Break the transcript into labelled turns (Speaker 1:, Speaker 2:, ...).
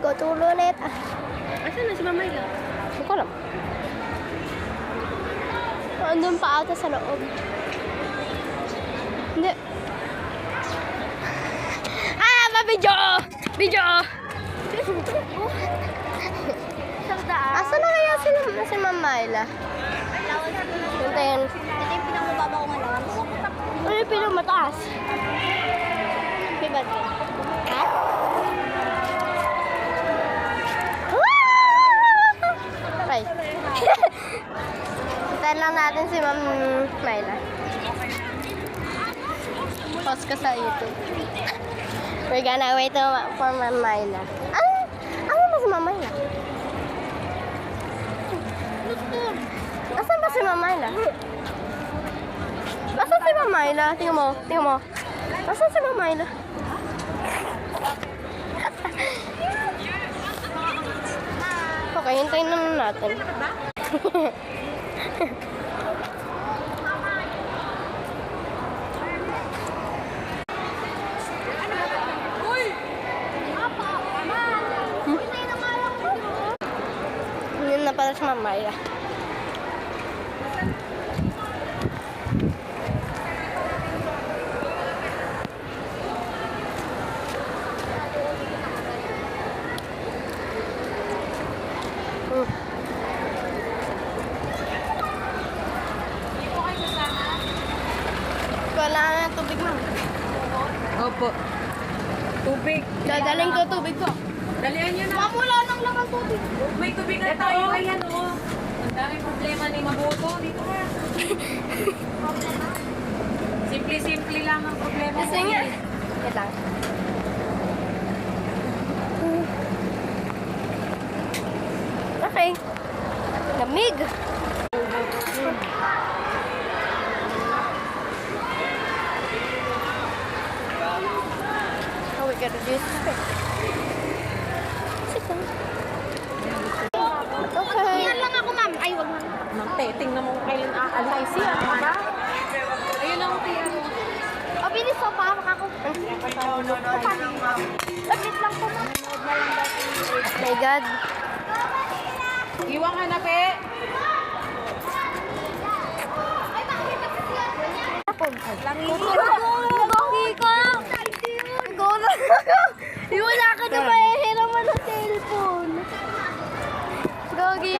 Speaker 1: go to Luneta.
Speaker 2: Asan na si Mama Ila?
Speaker 1: Hindi ko alam. Andun pa ata sa loob. Hindi. Video! Video! Asa na kaya si Mama Ila? Hintayin.
Speaker 2: Ito yung pinamababa ko ngayon.
Speaker 1: Ano yung pinamataas?
Speaker 2: Diba?
Speaker 1: Ha? Okay. Hintayin lang natin si Ma'am Myla. Post ka sa YouTube. We're gonna wait for Ma'am Myla. Ano ba si Ma'am Myla? Asan ba si Ma'am Myla? Asan si Ma'am Myla? Tingnan mo, tingnan mo. Asan si Ma'am Myla? Okay, hintayin naman natin. Yun na pala si Ma'am Myla. Kailangan ng tubig, ma'am.
Speaker 2: Opo. Tubig.
Speaker 1: Dadaling ko tubig ko.
Speaker 2: Dalihan niyo na.
Speaker 1: Wala nang laman tubig.
Speaker 2: May tubig na tayo. Ayan, oh. Ang daming problema ni Mabuto. Dito ka. Simple-simple lang ang problema
Speaker 1: Kasi
Speaker 2: mo.
Speaker 1: nga. Wait lang. Okay. Lamig. Oh, we gotta do this. Sit down. Okay.
Speaker 2: Yan lang ako, ma'am. Ay, wag na. Ma'am, tingnan mo kung kailan aalay siya. Ano ba? Ayun ang tiyan.
Speaker 1: O, bilis pa pa ako. Lapit lang po, ma'am. My God.
Speaker 2: Iwang hanap eh.